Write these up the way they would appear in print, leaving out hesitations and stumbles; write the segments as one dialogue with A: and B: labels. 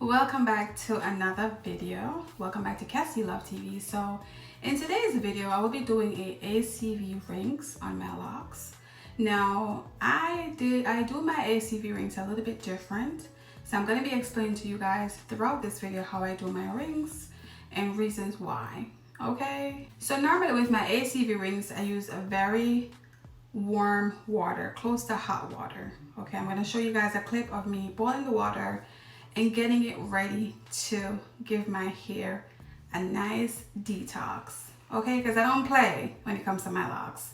A: Welcome back to another video. Welcome back to Cassie Love TV. So in today's video I will be doing a ACV rings on my locks. Now I do my ACV rings a little bit different, so I'm going to be explaining to you guys throughout this video how I do my rings and reasons why. Okay, so normally with my ACV rings I use a very warm water, close to hot water. Okay, I'm going to show you guys a clip of me boiling the water and getting it ready to give my hair a nice detox. Okay, because I don't play when it comes to my locks.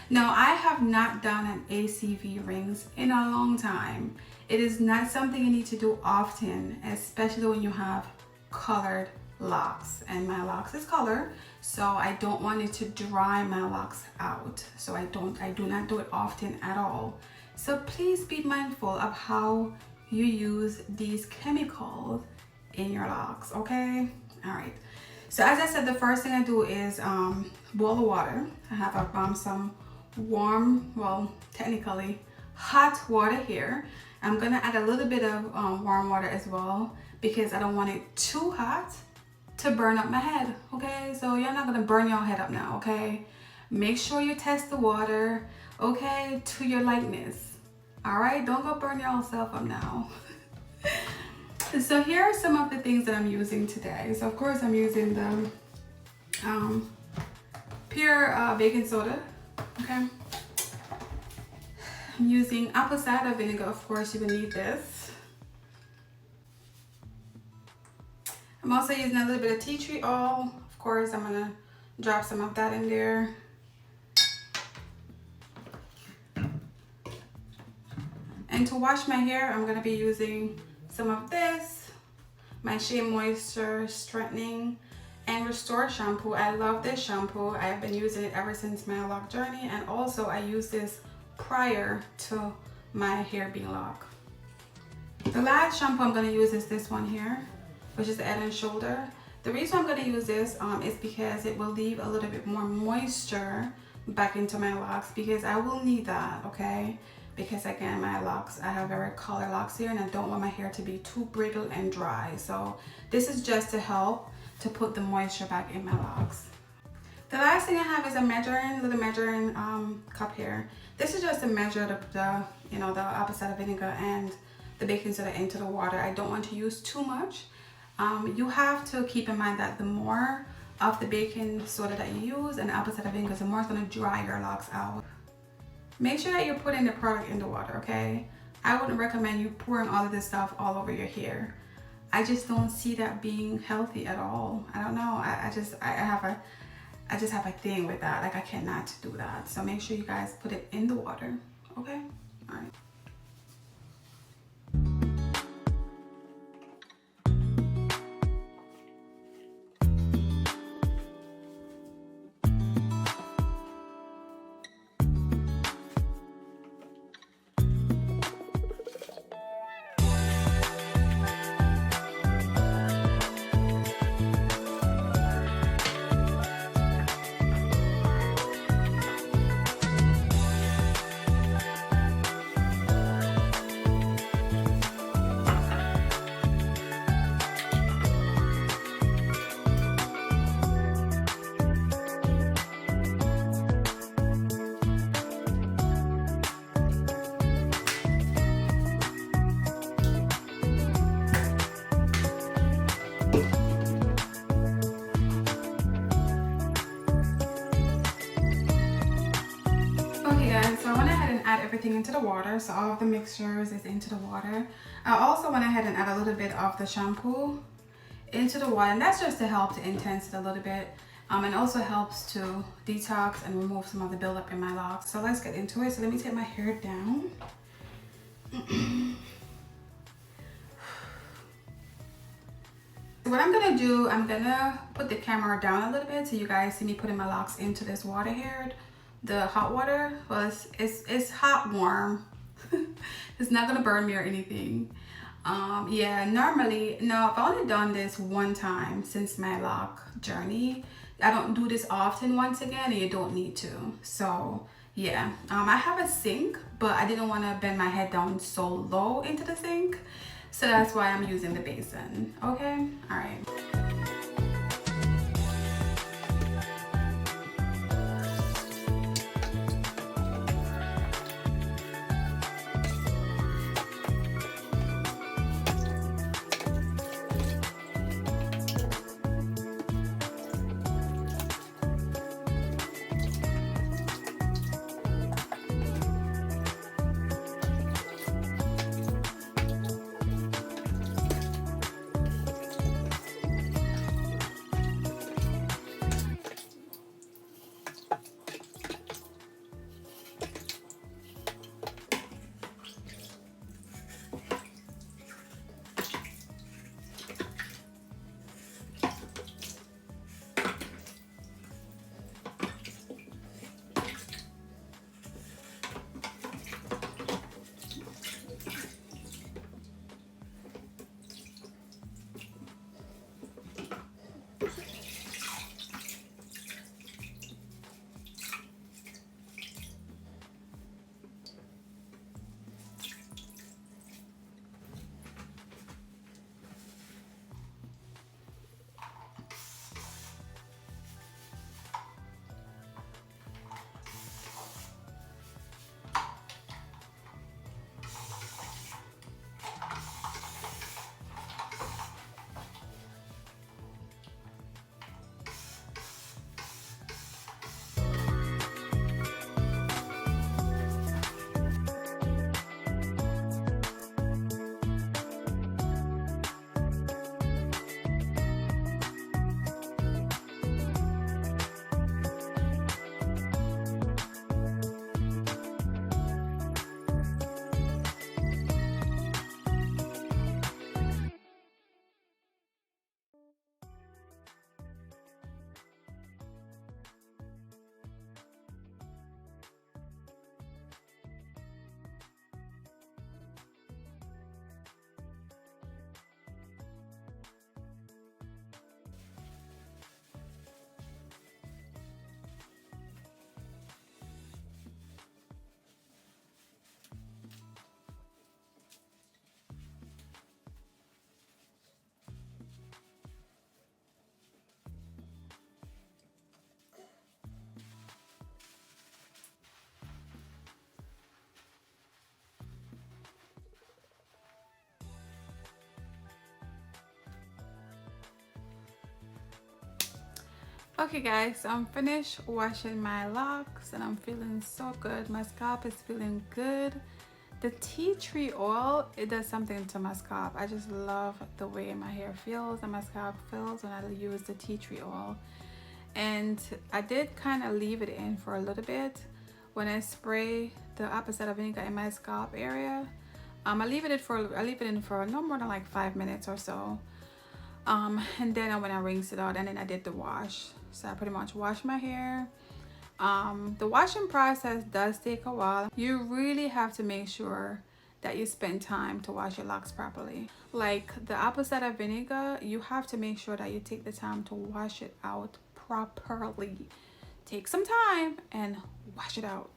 A: Now I have not done an ACV rings in a long time. It is not something you need to do often, especially when you have colored locks, and my locks is color, so I don't want it to dry my locks out. So I do not do it often at all. So please be mindful of how you use these chemicals in your locks. Okay, all right, so as I said, the first thing I do is boil the water. I have some warm, well, technically hot water here. I'm gonna add a little bit of warm water as well, because I don't want it too hot to burn up my head. Okay, so you're not gonna burn your head up now. Okay, make sure you test the water, okay, to your likeness. All right, don't go burn yourself up now. So here are some of the things that I'm using today. So of course I'm using the pure baking soda. Okay, I'm using apple cider vinegar. Of course you will need this. I'm also using a little bit of tea tree oil. Of course I'm gonna drop some of that in there. And to wash my hair, I'm gonna be using some of this, my Shea Moisture Strengthening and Restore shampoo. I love this shampoo. I have been using it ever since my lock journey, and also I use this prior to my hair being locked. The last shampoo I'm gonna use is this one here, which is the Head and Shoulder. The reason I'm gonna use this is because it will leave a little bit more moisture back into my locks, because I will need that, okay? Because again, my locks, I have very colored locks here, and I don't want my hair to be too brittle and dry. So this is just to help to put the moisture back in my locks. The last thing I have is a little measuring cup here. This is just to measure the apple cider vinegar and the baking soda into the water. I don't want to use too much. You have to keep in mind that the more of the baking soda that you use and the apple cider vinegar, the more it's going to dry your locks out. Make sure that you're putting the product in the water, okay? I wouldn't recommend you pouring all of this stuff all over your hair. I just don't see that being healthy at all. I don't know. I just have a thing with that. Like, I cannot do that. So make sure you guys put it in the water, okay? All right. So I went ahead and add everything into the water. So all of the mixtures is into the water. I also went ahead and add a little bit of the shampoo into the water, and that's just to help to intense it a little bit, and also helps to detox and remove some of the buildup in my locks. So let's get into it. So let me take my hair down. What I'm gonna do, I'm gonna put the camera down a little bit so you guys see me putting my locks into this water here. The hot water, well, it's hot warm. It's not gonna burn me or anything. Yeah, normally, no, I've only done this one time since my lock journey. I don't do this often, once again, and you don't need to. So yeah, I have a sink, but I didn't want to bend my head down so low into the sink. So that's why I'm using the basin. Okay, all right. Okay guys, so I'm finished washing my locks and I'm feeling so good. My scalp is feeling good. The tea tree oil, it does something to my scalp. I just love the way my hair feels and my scalp feels when I use the tea tree oil. And I did kind of leave it in for a little bit when I spray the apple cider vinegar in my scalp area. I leave it in for no more than like 5 minutes or so. And then when I rinse it out, and then I did the wash. So I pretty much wash my hair. The washing process does take a while. You really have to make sure that you spend time to wash your locks properly. Like the apple cider vinegar, you have to make sure that you take the time to wash it out properly. Take some time and wash it out.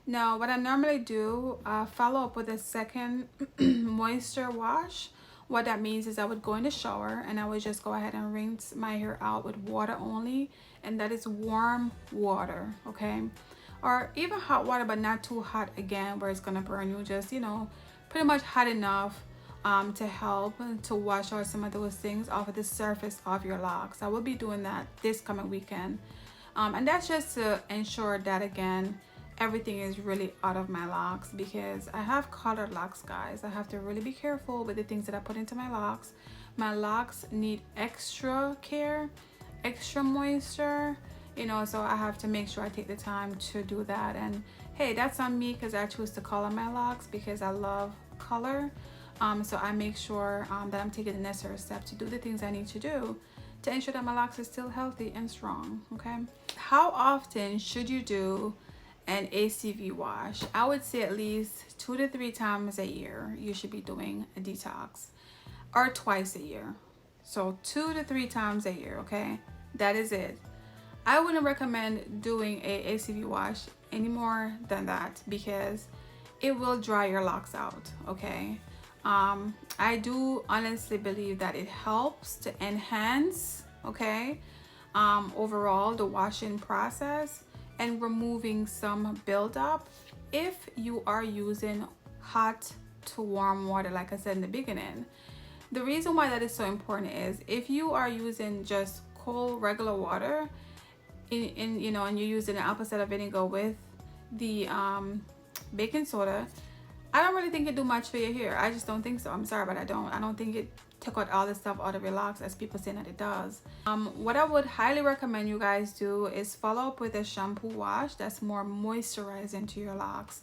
A: Now what I normally do, follow up with a second moisture wash. What that means is I would go in the shower and I would just go ahead and rinse my hair out with water only, and that is warm water, okay? Or even hot water, but not too hot again where it's gonna burn you. Just, you know, pretty much hot enough to help to wash out some of those things off of the surface of your locks. I will be doing that this coming weekend, and that's just to ensure that, again, everything is really out of my locks, because I have colored locks, guys. I have to really be careful with the things that I put into my locks. My locks need extra care, extra moisture, you know, so I have to make sure I take the time to do that. And hey, that's on me because I choose to color my locks because I love color. So I make sure that I'm taking the necessary steps to do the things I need to do to ensure that my locks are still healthy and strong, okay? How often should you do an ACV wash? I would say at least 2 to 3 times a year you should be doing a detox, or twice a year. So 2 to 3 times a year, okay? That is it. I wouldn't recommend doing a ACV wash any more than that because it will dry your locks out, okay? I do honestly believe that it helps to enhance, okay, overall the washing process and removing some buildup if you are using hot to warm water, like I said in the beginning. The reason why that is so important is if you are using just cold regular water in you know, and you're using an apple cider vinegar with the baking soda, I don't really think it do much for your hair. I just don't think so. I'm sorry, but I don't think it took out all the stuff out of your locks as people say that it does. What I would highly recommend you guys do is follow up with a shampoo wash that's more moisturizing to your locks.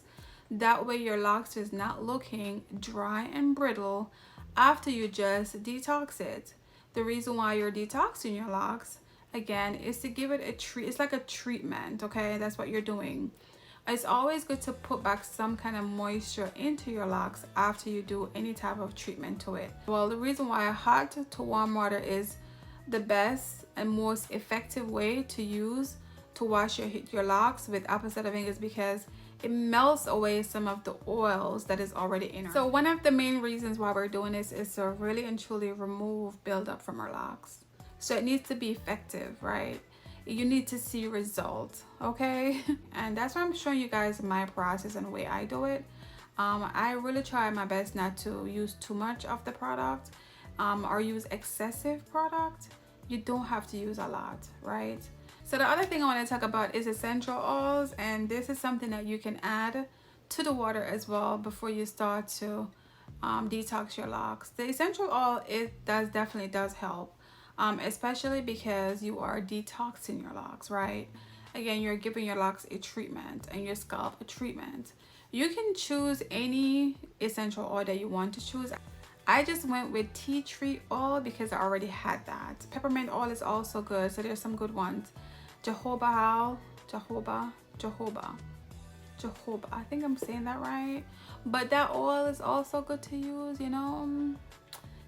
A: That way your locks is not looking dry and brittle after you just detox it. The reason why you're detoxing your locks, again, is to give it a treat. It's like a treatment, okay? That's what you're doing. It's always good to put back some kind of moisture into your locks after you do any type of treatment to it. Well, the reason why hot to warm water is the best and most effective way to use to wash your locks with apple cider vinegar is because it melts away some of the oils that is already in her. So one of the main reasons why we're doing this is to really and truly remove buildup from our locks. So it needs to be effective, right? You need to see results, okay? And that's why I'm showing you guys my process and the way I do it. I really try my best not to use too much of the product or use excessive product. You don't have to use a lot, right? So the other thing I want to talk about is essential oils, and this is something that you can add to the water as well before you start to detox your locks. The essential oil, it definitely does help. Especially because you are detoxing your locks, right? Again, you're giving your locks a treatment and your scalp a treatment. You can choose any essential oil that you want to choose. I just went with tea tree oil because I already had that. Peppermint oil is also good, so there's some good ones. Jojoba, I think I'm saying that right. But that oil is also good to use, you know.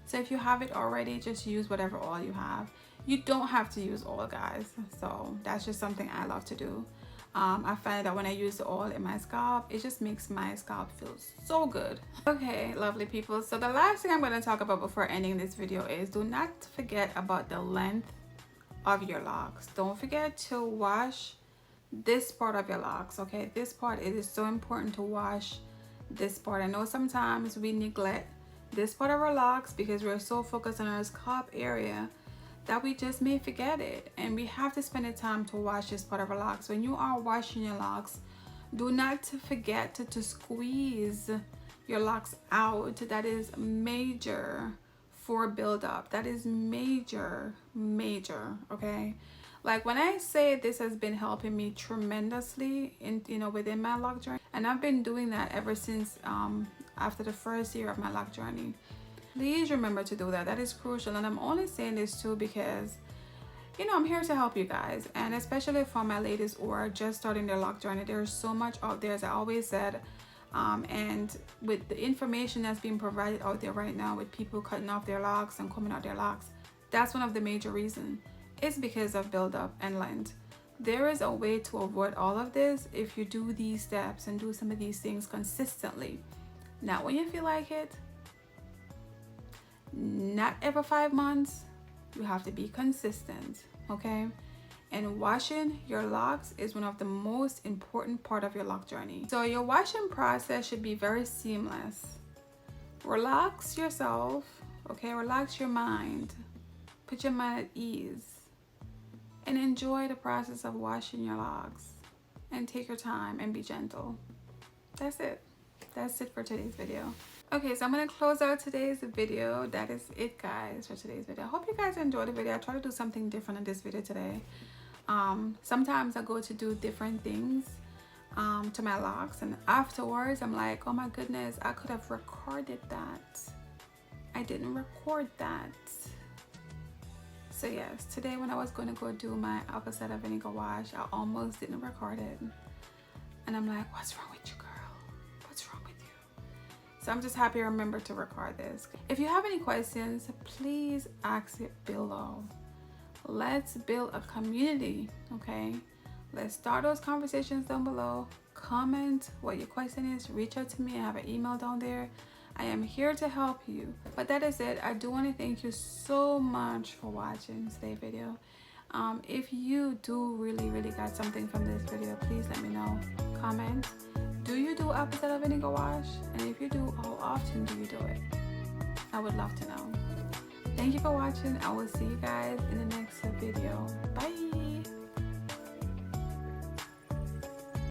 A: So if you have it already, just use whatever oil you have. You don't have to use oil, guys. So that's just something I love to do. I find that when I use the oil in my scalp, it just makes my scalp feel so good. Okay, lovely people. So the last thing I'm going to talk about before ending this video is do not forget about the length of your locks. Don't forget to wash this part of your locks, okay? This part, it is so important to wash this part. I know sometimes we neglect this part of our locks because we're so focused on our scalp area that we just may forget it, and we have to spend the time to wash this part of our locks. When you are washing your locks, do not forget to squeeze your locks out. That is major for buildup. That is major, okay? Like when I say this has been helping me tremendously in, you know, within my lock journey, and I've been doing that ever since after the first year of my lock journey. Please remember to do that. That is crucial. And I'm only saying this too because, you know, I'm here to help you guys, and especially for my ladies who are just starting their lock journey. There's so much out there, as I always said, and with the information that's being provided out there right now with people cutting off their locks and coming out their locks, that's one of the major reasons. It's because of buildup and length. There is a way to avoid all of this if you do these steps and do some of these things consistently. Not when you feel like it, not every 5 months. You have to be consistent, okay? And washing your locks is one of the most important part of your lock journey. So your washing process should be very seamless. Relax yourself, okay? Relax your mind. Put your mind at ease and enjoy the process of washing your locks, and take your time and be gentle. That's it. That's it for today's video. Okay, so I'm gonna close out today's video. That is it, guys, for today's video. I hope you guys enjoyed the video. I try to do something different in this video today. Sometimes I go to do different things to my locks, and afterwards I'm like, oh my goodness, I could have recorded that. I didn't record that. So yes, today when I was going to go do my apple cider vinegar wash, I almost didn't record it. And I'm like, what's wrong with you, girl? What's wrong with you? So I'm just happy I remembered to record this. If you have any questions, please ask it below. Let's build a community, okay? Let's start those conversations down below. Comment what your question is. Reach out to me. I have an email down there. I am here to help you. But that is it. I do want to thank you so much for watching today's video. If you do really got something from this video, please let me know. Comment. Do you do apple cider vinegar wash? And if you do, how often do you do it? I would love to know. Thank you for watching. I will see you guys in the next video. Bye.